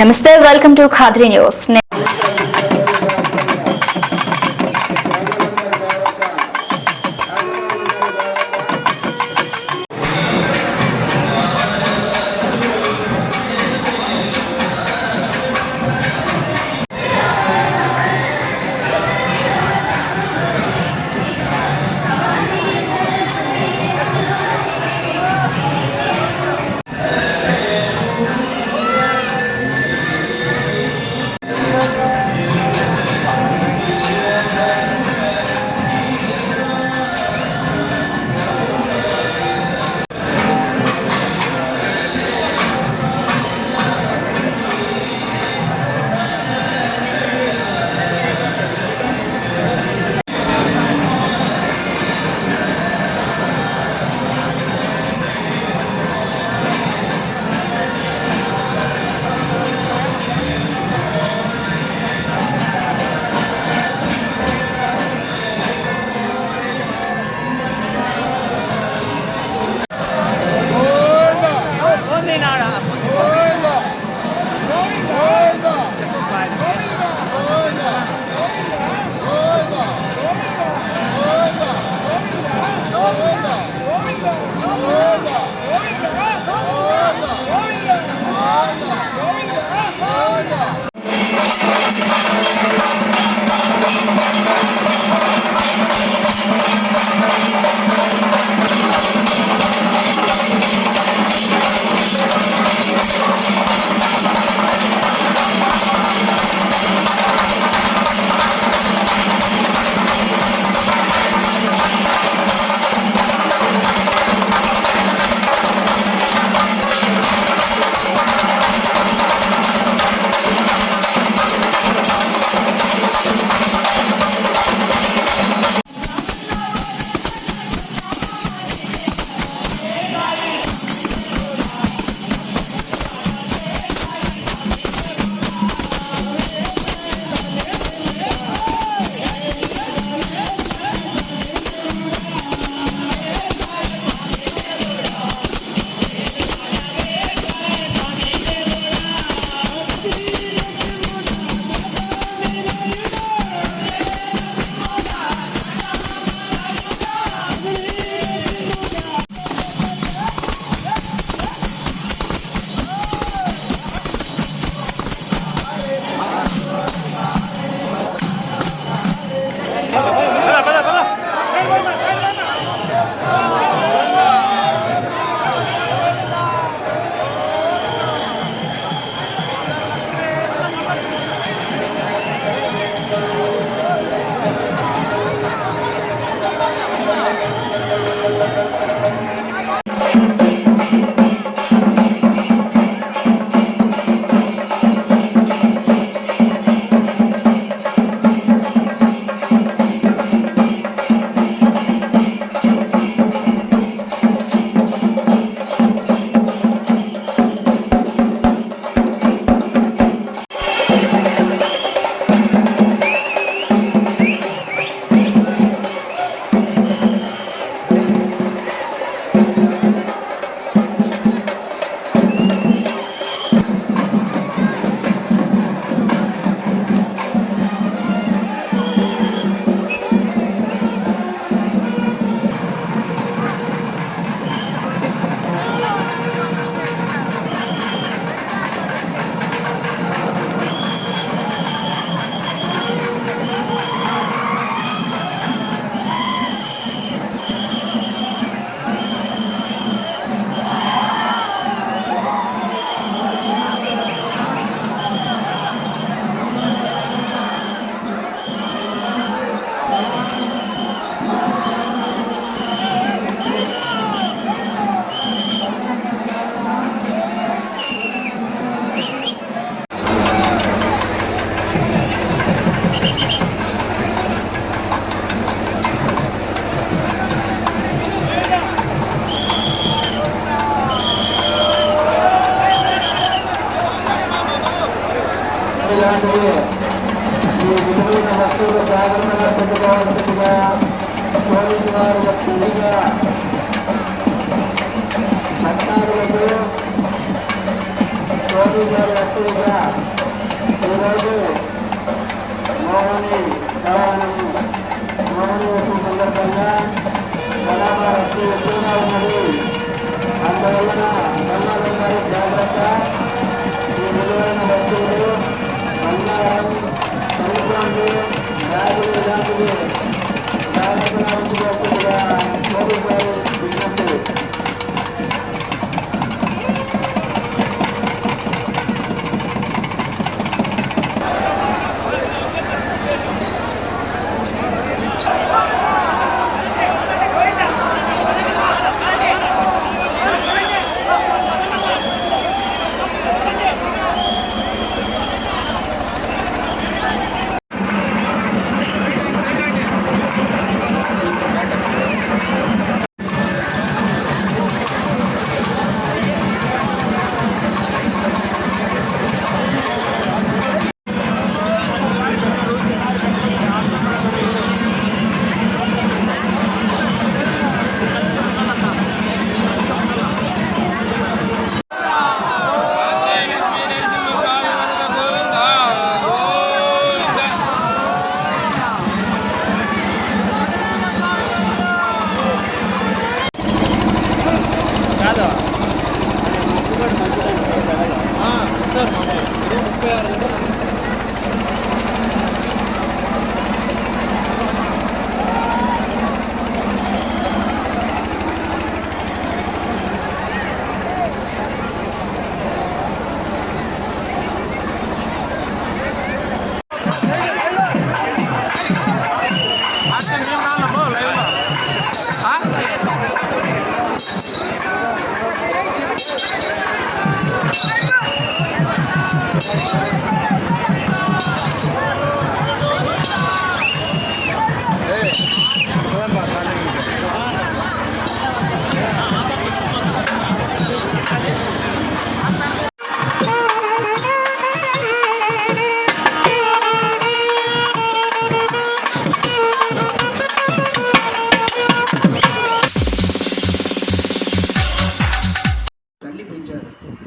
నమస్తే, welcome to Khadri news.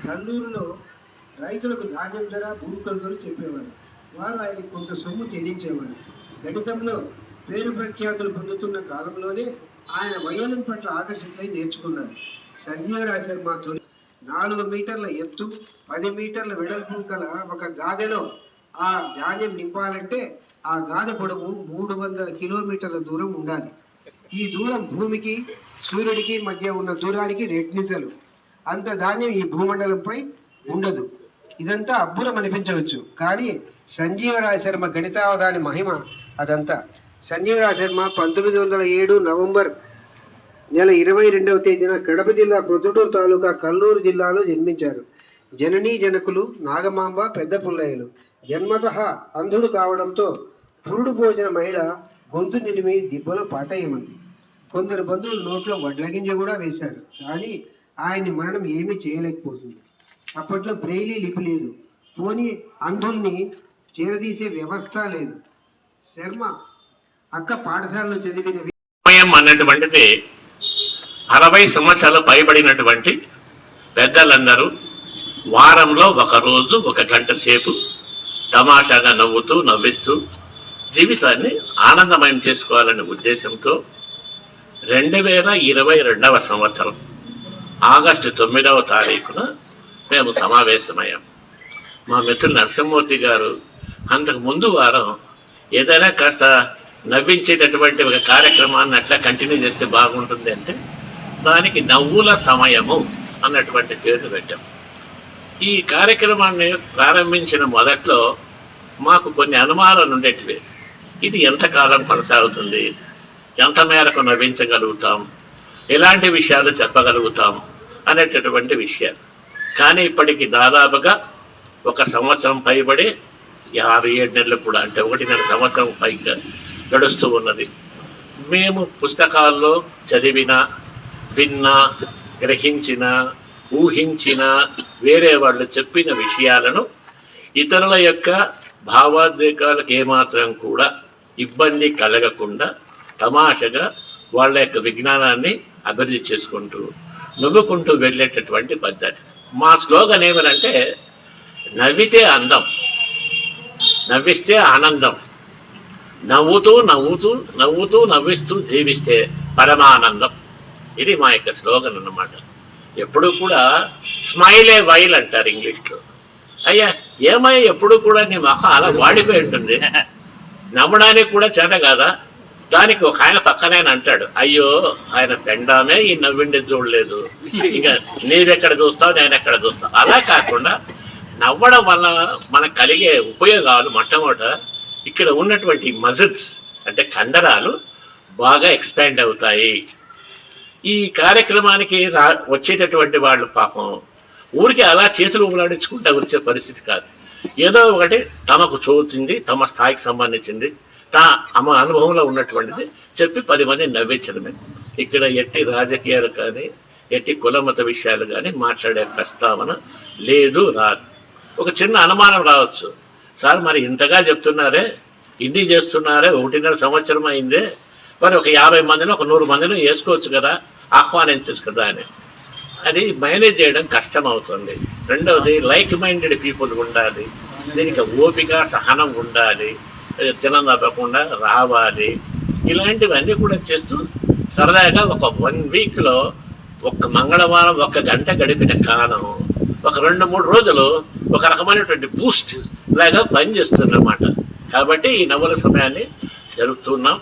కల్లూరులో రైతులకు ధాన్యం ధర భూములతో చెప్పేవారు. వారు ఆయనకు కొంత సొమ్ము చెల్లించేవారు. గణితంలో పేరు ప్రఖ్యాతులు పొందుతున్న కాలంలోనే ఆయన వయోలిన్ పట్ల ఆకర్షితులై నేర్చుకున్నారు. సంజీవరాయ శర్మతో 4 మీటర్ల ఎత్తు 10 మీటర్ల వెడల్పు గల ఒక గాదెలో ఆ ధాన్యం నింపాలంటే ఆ గాదె పొడవు 300 కిలోమీటర్ల దూరం ఉండాలి. ఈ దూరం భూమికి సూర్యుడికి మధ్య ఉన్న దూరానికి రెట్టింతలు. అంత ధాన్యం ఈ భూమండలంపై ఉండదు. ఇదంతా అబ్బురం అనిపించవచ్చు, కానీ సంజీవరాయ శర్మ గణితావధాని మహిమ అదంతా. సంజీవరాయ శర్మ 1907 నవంబర్ నెల 22వ తేదీన కడప జిల్లా ప్రొద్దుటూరు తాలూకా కల్లూరు జిల్లాలో జన్మించారు. జననీ జనకులు నాగమాంబ పెద్ద పుల్లయ్యలు. జన్మతః అంధుడు కావడంతో పురుడు పోసిన మహిళ గొంతు నిలిమి దిబ్బలో పాతయ్యమంది. కొందరు బంధువులు నోట్లో వడ్లగింజ కూడా వేశారు, కానీ ఆయన్ని మరణం ఏమీ చేయలేకపోతుంది. అప్పట్లో బ్రెయిలీ లిపి లేదు, పోనీ అంధుల్ని చేరదీసే వ్యవస్థ లేదు. శర్మ అక్క పాఠశాలలో చదివిన సమయం అన్నటువంటిది 60 సంవత్సరాలు పైబడినటువంటి పెద్దలందరూ వారంలో ఒక రోజు 1 గంట సేపు తమాషాగా నవ్వుతూ నవ్విస్తూ జీవితాన్ని ఆనందమయం చేసుకోవాలనే ఉద్దేశంతో 2022వ సంవత్సరం ఆగస్టు 9వ తారీఖున మేము సమావేశమయ్యాం. మా మిత్రులు నరసింహమూర్తి గారు అంతకు ముందు వారం ఏదైనా కాస్త నవ్వించేటటువంటి ఒక కార్యక్రమాన్ని అట్లా కంటిన్యూ చేస్తే బాగుంటుంది అంటే దానికి నవ్వుల సమయము అన్నటువంటి పేరు పెట్టాం. ఈ కార్యక్రమాన్ని ప్రారంభించిన మొదట్లో మాకు కొన్ని అనుమానాలు ఉండేటివి. ఇది ఎంతకాలం కొనసాగుతుంది, ఎంత మేరకు నవ్వించగలుగుతాం, ఎలాంటి విషయాలు చెప్పగలుగుతాం అనేటటువంటి విషయాలు. కానీ ఇప్పటికి దాదాపుగా 1 సంవత్సరం పైబడి 6-7 నెలలు కూడా, అంటే 1.5 సంవత్సరం పైగా గడుస్తూ ఉన్నది. మేము పుస్తకాల్లో చదివిన, విన్నా, గ్రహించిన, ఊహించిన, వేరే వాళ్ళు చెప్పిన విషయాలను ఇతరుల యొక్క భావోద్వేగాలకు ఏమాత్రం కూడా ఇబ్బంది కలగకుండా తమాషగా వాళ్ళ యొక్క విజ్ఞానాన్ని అభివృద్ధి చేసుకుంటూ నవ్వుకుంటూ వెళ్ళేటటువంటి పద్ధతి. మా స్లోగన్ ఏమనంటే నవ్వితే అందం, నవ్విస్తే ఆనందం, నవ్వుతూ నవ్వుతూ నవ్వుతూ నవ్విస్తూ జీవిస్తే పరమానందం. ఇది మా యొక్క స్లోగన్ అన్నమాట. ఎప్పుడు కూడా స్మైల్ ఏ వైల్ అంటారు ఇంగ్లీష్లో. అయ్యా ఏమయ్యా ఎప్పుడు కూడా నీ మొహం అలా వాడిపోయి ఉంటుంది, నవ్వడానికి కూడా చేత కాదా? దానికి ఒక ఆయన పక్కనే అంటాడు, అయ్యో ఆయన పెండామే ఈ నవ్విండి చూడలేదు, ఇంకా నీవెక్కడ చూస్తావు నేను ఎక్కడ చూస్తావు. అలా కాకుండా నవ్వడం వల్ల మనకు కలిగే ఉపయోగాలు మొట్టమొదట ఇక్కడ ఉన్నటువంటి మజిల్స్ అంటే కండరాలు బాగా ఎక్స్పాండ్ అవుతాయి. ఈ కార్యక్రమానికి వచ్చేటటువంటి వాళ్ళు పాపం ఊరికి అలా చేతులు ఊలాడించుకుంటూ వచ్చే పరిస్థితి కాదు. ఏదో ఒకటి తమకు చూచింది, తమ స్థాయికి సంబంధించింది, తమ అనుభవంలో ఉన్నటువంటిది చెప్పి 10 మంది నవ్వించడమే. ఇక్కడ ఎట్టి రాజకీయాలు కానీ ఎట్టి కులమత విషయాలు కానీ మాట్లాడే ప్రస్తావన లేదు, రాదు. ఒక చిన్న అనుమానం రావచ్చు, సార్ మరి ఇంతగా చెప్తున్నారే, ఇన్ని చేస్తున్నారే, 1.5 సంవత్సరం అయిందే, మరి ఒక 50 మందిని ఒక 100 మందిని వేసుకోవచ్చు కదా, ఆహ్వానించచ్చు కదా అని. అది మేనేజ్ చేయడం కష్టం అవుతుంది. రెండవది లైక్ మైండెడ్ పీపుల్ ఉండాలి, దీనికి ఓపిక సహనం ఉండాలి, తినం తప్పకుండా రావాలి. ఇలాంటివన్నీ కూడా చేస్తూ సరదాగా ఒక 1 వీక్లో ఒక్క మంగళవారం 1 గంట గడిపిన కాలం ఒక 2-3 రోజులు ఒక రకమైనటువంటి బూస్ట్ లాగా పనిచేస్తున్నమాట. కాబట్టి ఈ నవ్వుల సమయాన్ని జరుపుతున్నాం.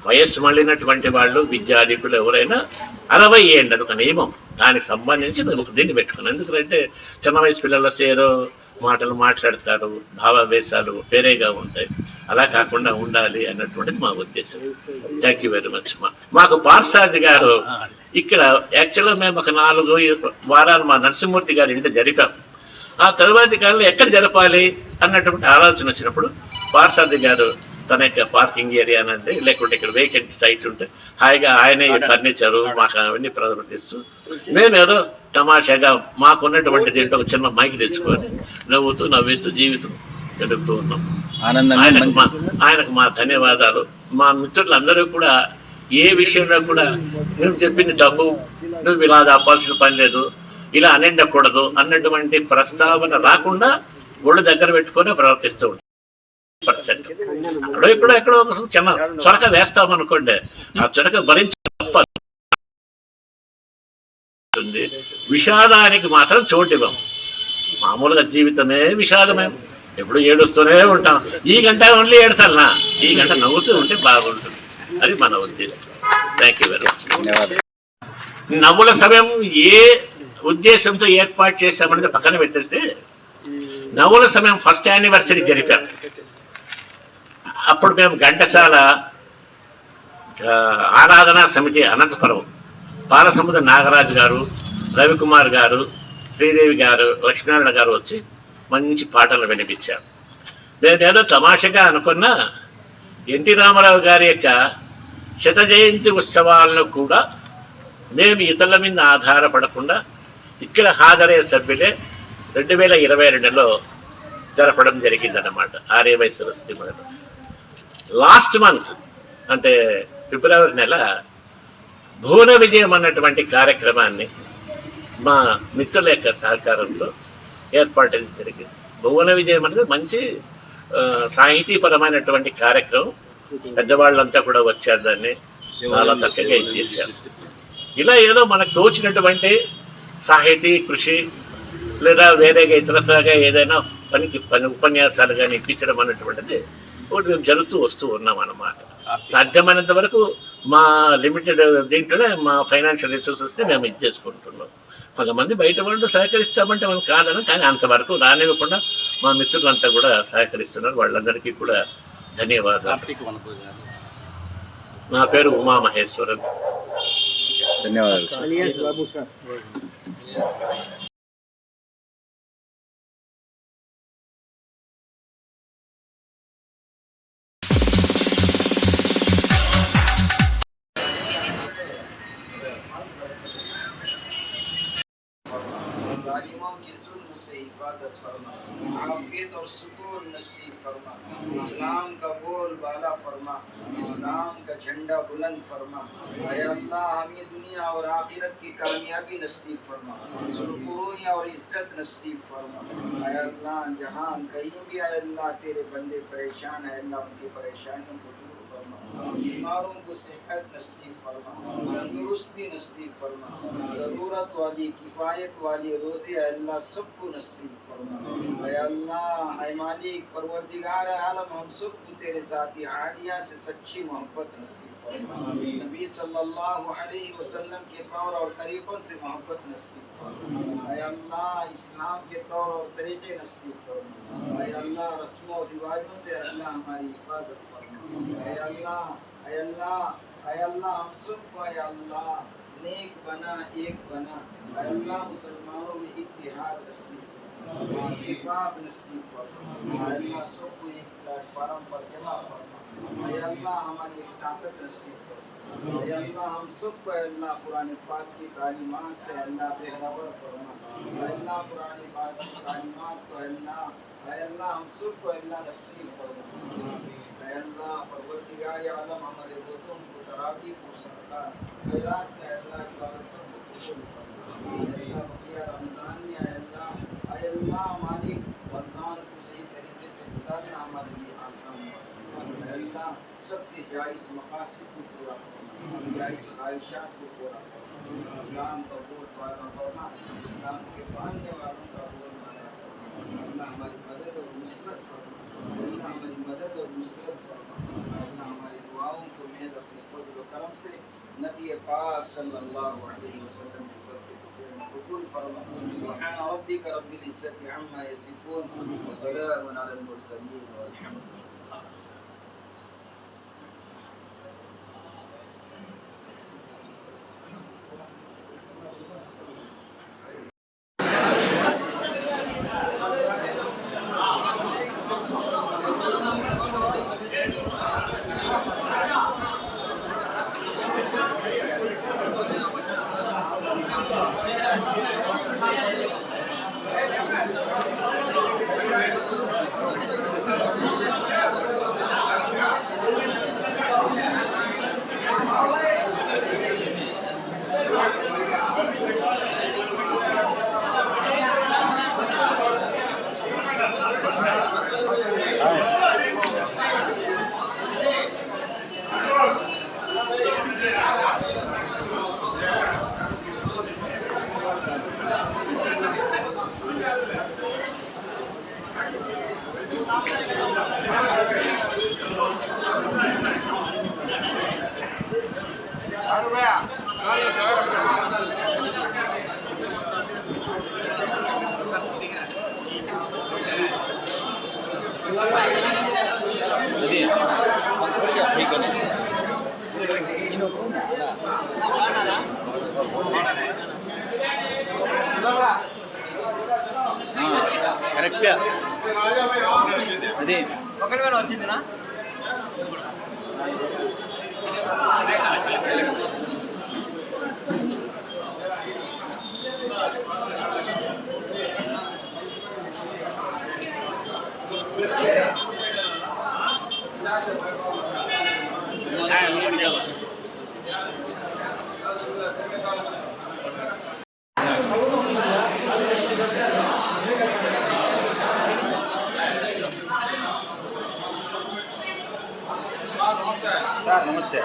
వయస్సు మళ్ళినటువంటి వాళ్ళు విద్యార్థికులు ఎవరైనా 60 ఏళ్ళు ఒక నియమం, దానికి సంబంధించి మేము ఒక దీన్ని పెట్టుకున్నాం. ఎందుకంటే చిన్న వయసు పిల్లలు సేరో మాటలు మాట్లాడతారు, భావావేశాలు వేరేగా ఉంటాయి. అలా కాకుండా ఉండాలి అన్నటువంటిది మా ఉద్దేశం. Thank you very much. మాకు పార్సాది గారు ఇక్కడ యాక్చువల్గా మేము ఒక 4 వారాలు మా నరసింహమూర్తి గారి ఇంటి జరిపాం. ఆ తర్వాతి కాలంలో ఎక్కడ జరపాలి అన్నటువంటి ఆలోచన వచ్చినప్పుడు పార్సాది గారు తన యొక్క పార్కింగ్ ఏరియా అనండి, లేకుంటే ఇక్కడ వేకెంట్ సైట్ ఉంటే హాయిగా ఆయనే ఫర్నిచరు మాకు అవన్నీ ప్రదర్శిస్తూ మేమేదో తమాషాగా మాకున్నటువంటి దీంట్లో ఒక చిన్న మైక్ తెచ్చుకొని నవ్వుతూ నవ్విస్తూ జీవితం గడుపుతూ ఉన్నాం. ఆయనకు మా ధన్యవాదాలు. మా మిత్రులందరూ కూడా ఏ విషయంలో కూడా నువ్వు చెప్పింది తప్పు, నువ్వు ఇలా ఆపాల్సిన పని లేదు, ఇలా అనిండకూడదు అన్నటువంటి ప్రస్తావన రాకుండా ఒళ్ళు దగ్గర పెట్టుకొని ప్రవర్తిస్తూ ఉంటాం. ఎక్కడో ఒక చిన్న చొరక వేస్తామనుకోండి, ఆ చొరక భరించి తప్పది. విషాదానికి మాత్రం చోటు ఇవ్వం. మామూలుగా జీవితమే విషాదమే, ఎప్పుడు ఏడుస్తూనే ఉంటాం. ఈ గంట ఓన్లీ ఏడుసాలనా, ఈ గంట నవ్వుతూ ఉంటే బాగుంటుంది. అది మన ఉద్దేశం. Thank you very much. నవ్వుల సమయం ఏ ఉద్దేశంతో ఏర్పాటు చేశామనేది పక్కన పెట్టేస్తే, నవ్వుల సమయం ఫస్ట్ యానివర్సరీ జరిపాం. అప్పుడు మేము ఘంటసాల ఆరాధనా సమితి అనంతపురం, పాలసముద్ర నాగరాజు గారు, రవికుమార్ గారు, శ్రీదేవి గారు, లక్ష్మీనారాయణ గారు వచ్చి మంచి పాటలు వినిపించారు. నేనేదో తమాషగా అనుకున్నా, ఎన్టీ రామారావు గారి యొక్క 100వ జయంతి ఉత్సవాలను కూడా మేము ఇతరుల మీద ఆధారపడకుండా ఇక్కడ హాజరయ్యే సభ్యులే 2022లో జరపడం జరిగిందన్నమాట. ఆర్యవై సరస్వతి మొదలు లాస్ట్ మంత్ అంటే ఫిబ్రవరి నెల భువన విజయం అన్నటువంటి కార్యక్రమాన్ని మా మిత్రుల యొక్క సహకారంతో ఏర్పాటు జరిగింది. భువన విజయం అనేది మంచి సాహితీపరమైనటువంటి కార్యక్రమం. పెద్దవాళ్ళంతా కూడా వచ్చారు, దాన్ని చాలా చక్కగా చేశారు. ఇలా ఏదో మనకు తోచినటువంటి సాహితీ కృషి లేదా వేరేగా ఇతరత్రగా ఏదైనా పని ఉపన్యాసాలు కానీ ఇప్పించడం అన్నటువంటిది ఒకటి మేము జరుగుతూ వస్తూ ఉన్నాం అన్నమాట. సాధ్యమైనంత వరకు మా లిమిటెడ్ దీంట్లోనే మా ఫైనాన్షియల్ రిసోర్సెస్ని మేము చేసుకుంటున్నాం. కొంతమంది బయట వాళ్ళు సహకరిస్తామంటే మనం కాదని, కానీ అంతవరకు రానివ్వకుండా మా మిత్రులంతా కూడా సహకరిస్తున్నారు. వాళ్ళందరికీ కూడా ధన్యవాదాలు. నా పేరు ఉమామహేశ్వరన్. ధన్యవాదాలు. जुल्म से हिफाजत फरमा, आफियत और सुकून नसीब फरमा, इस्लाम का बोल बाला फरमा, इस्लाम का झंडा बुलंद फरमा। ऐ अल्लाह हमें दुनिया और आखिरत की कामयाबी नसीब फरमा, सुरखुरुई और इज्जत नसीब फरमा। ऐ अल्लाह जहाँ कहीं भी ऐ अल्लाह तेरे बंदे परेशान है, अल्लाह उनकी परेशानियों को दूर फरमा, बीमारों को सेहत नसीब फरमा, तंदुरुस्ती नसीब फरमा, ज़रूरत वाली किफ़ायत वाली रोज़ी अल्लाह सबको नसीब फरमा। ऐ अल्लाह ऐ मालिक परवरदिगार आलम हम सबको तेरे ज़ाती आलिया से सच्ची मोहब्बत नसीब फरमा, नबी सल्लल्लाहु अलैहि वसल्लम के तौर और तरीक़ों से मोहब्बत नसीब फरमा। ऐ अल्लाह इस्लाम के तौर और तरीक़े नसीब फरमा। ऐ अल्लाह रस्मों और रिवाजों से अल्लाह हमारी हिफाजत फरमा। ऐ अल्लाह ऐ अल्लाह ऐ अल्लाह हम सबको ऐ अल्लाह नेक बना, एक बना। ऐ अल्लाह मुसलमानों में इत्तिहाद नसीब फरमा, इत्तिफाक नसीब फरमा। ऐ अल्लाह सबको एक प्लेटफार्म पर जमा फरमा। ऐ अल्लाह हमारी एक ताकत नसीब फरमा। ऐ अल्लाह हम सबको ऐ अल्लाह कुरान पाक की तालीमात से अल्लाह बेखबर फरमा। ऐ अल्लाह कुरान पाक की तालीमात को ऐ अल्लाह हम सबको अल्लाह नसीब फरमा। ऐ अल्लाह परवरदिगार आलम हमारे रोज़ों को तरावी को सदका खैरात में अल्लाह इबादतों को कबूल फरमा। ऐ अल्लाह बकिया रमज़ान में ऐ अल्लाह मालिक रमज़ान को सही तरीके से गुजारना हमारे लिए आसान फरमा। ऐ अल्लाह सबके जायज़ मकासद को पूरा फरमा, जायज़ ख्वाहिशात को पूरा फरमा। इस्लाम का बोल बाला फरमा, इस्लाम के मानने वालों का बोल बाला फरमा। अल्लाह हमारी मदद और नुसरत फरमा, अल्लाह हमारी मदद और नुसरत फरमा। अल्लाह हमारी दुआओं को मेद अपने फजल व करम से नबी पाक सल्लल्लाहु अलैहि वसल्लम के सबके तौफीक में कबूल फरमा। सुब्हान रब्बिक रब्बिल इज्जति अम्मा यसिफून व सलामुन अलल मुरसलीन वल्हम्दुलिल्लाह। కరెక్ట్ అది ఒకరి మీద వచ్చిందినా సార్ నమస్తే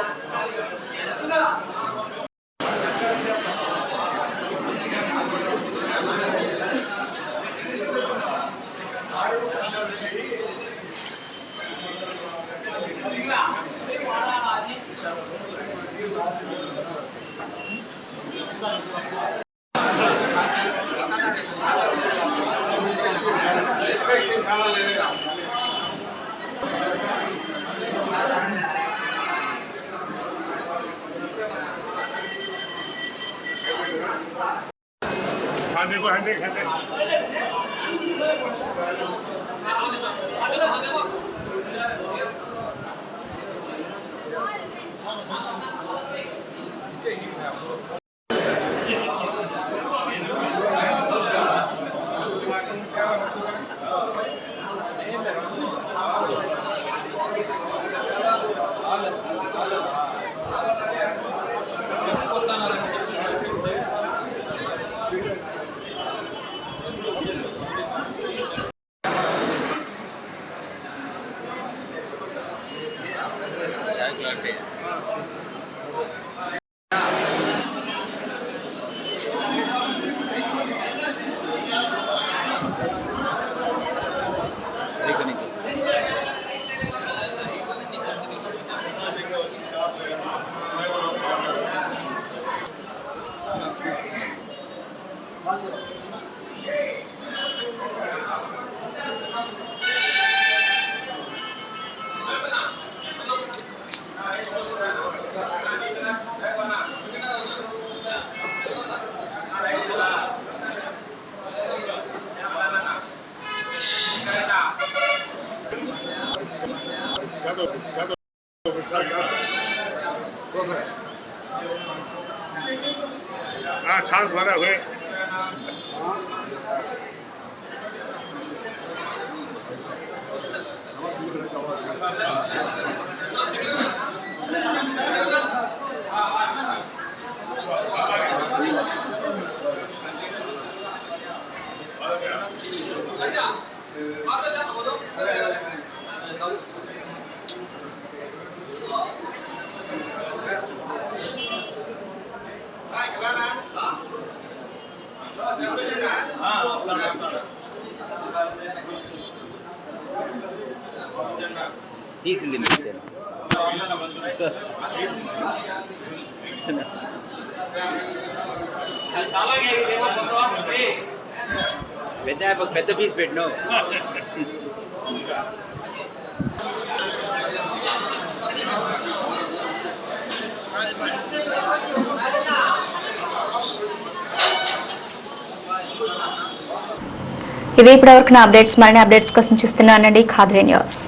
खाने को हंडे खाने हाँ चांस बना हुए తీసింది పెద్ద పీస్ పెట్టినావు. ఇవి ఇప్పటివరకు నా అప్డేట్స్. మరిన్ని అప్డేట్స్ కోసం చూస్తున్నానండి ఖాద్రి న్యూస్.